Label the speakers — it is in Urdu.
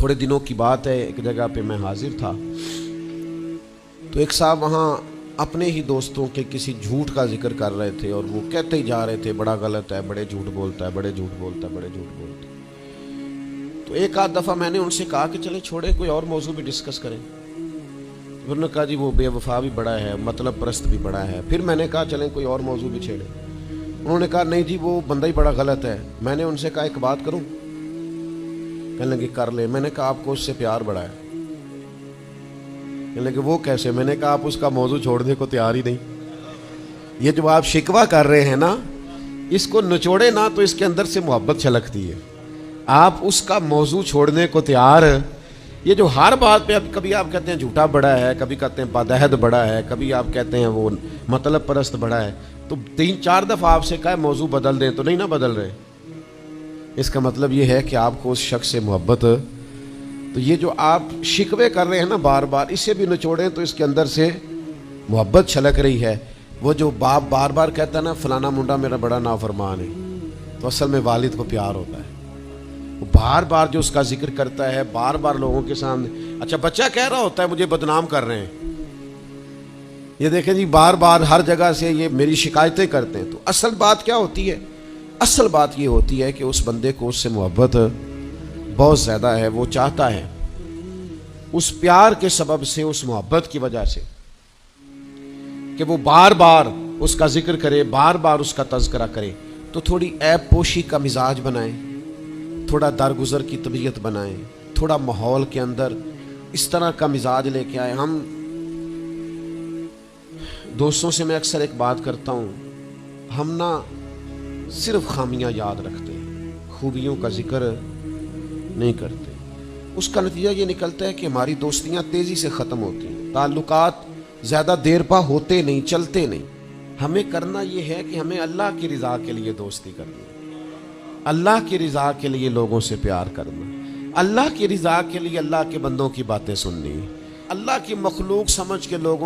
Speaker 1: تھوڑے دنوں کی بات ہے، ایک جگہ پہ میں حاضر تھا تو ایک صاحب وہاں اپنے ہی دوستوں کے کسی جھوٹ کا ذکر کر رہے تھے، اور وہ کہتے ہی جا رہے تھے بڑا غلط ہے، بڑے جھوٹ بولتا ہے، بڑے جھوٹ بولتا ہے، بڑے جھوٹ بولتا ہے۔ تو ایک آدھ دفعہ میں نے ان سے کہا کہ چلیں چھوڑیں، کوئی اور موضوع بھی ڈسکس کریں۔ انہوں نے کہا جی وہ بے وفا بھی بڑا ہے، مطلب پرست بھی بڑا ہے۔ پھر میں نے کہا چلیں کوئی اور موضوع بھی چھیڑیں۔ انہوں نے کہا نہیں جی وہ بندہ ہی بڑا غلط ہے۔ میں نے ان سے کہا ایک بات کروں؟ کہنے لگے کر لے۔ میں نے کہا آپ کو اس سے پیار بڑا ہے؟ کہنے لگے وہ کیسے؟ میں نے کہا آپ اس کا موضوع چھوڑنے کو تیار ہی نہیں۔ یہ جو آپ شکوہ کر رہے ہیں نا، اس کو نچوڑے نا تو اس کے اندر سے محبت چھلکتی ہے۔ آپ اس کا موضوع چھوڑنے کو تیار، یہ جو ہر بات پہ کبھی آپ کہتے ہیں جھوٹا بڑا ہے، کبھی کہتے ہیں بدعہد بڑا ہے، کبھی آپ کہتے ہیں وہ مطلب پرست بڑا ہے، تو 3-4 دفعہ آپ سے کہا موضوع بدل دیں تو نہیں نہ بدل رہے۔ اس کا مطلب یہ ہے کہ آپ کو اس شخص سے محبت، تو یہ جو آپ شکوے کر رہے ہیں نا بار بار، اسے بھی نچوڑیں تو اس کے اندر سے محبت چھلک رہی ہے۔ وہ جو باپ بار بار کہتا ہے نا فلانا منڈا میرا بڑا نافرمان ہے، تو اصل میں والد کو پیار ہوتا ہے۔ وہ بار بار جو اس کا ذکر کرتا ہے، بار بار لوگوں کے سامنے، اچھا بچہ کہہ رہا ہوتا ہے مجھے بدنام کر رہے ہیں، یہ دیکھیں جی بار بار ہر جگہ سے یہ میری شکایتیں کرتے ہیں۔ تو اصل بات کیا ہوتی ہے؟ اصل بات یہ ہوتی ہے کہ اس بندے کو اس سے محبت بہت زیادہ ہے، وہ چاہتا ہے اس پیار کے سبب سے، اس محبت کی وجہ سے کہ وہ بار بار اس کا ذکر کرے، بار بار اس کا تذکرہ کرے، تو تھوڑی عیب پوشی کا مزاج بنائیں، تھوڑا درگزر کی طبیعت بنائیں، تھوڑا ماحول کے اندر اس طرح کا مزاج لے کے آئے۔ ہم دوستوں سے میں اکثر ایک بات کرتا ہوں، ہم نہ صرف خامیاں یاد رکھتے ہیں، خوبیوں کا ذکر نہیں کرتے۔ اس کا نتیجہ یہ نکلتا ہے کہ ہماری دوستیاں تیزی سے ختم ہوتی ہیں، تعلقات زیادہ دیر پا ہوتے نہیں، چلتے نہیں۔ ہمیں کرنا یہ ہے کہ ہمیں اللہ کی رضا کے لیے دوستی کرنی، اللہ کی رضا کے لیے لوگوں سے پیار کرنا، اللہ کی رضا کے لیے اللہ کے بندوں کی باتیں سننی، اللہ کی مخلوق سمجھ کے لوگوں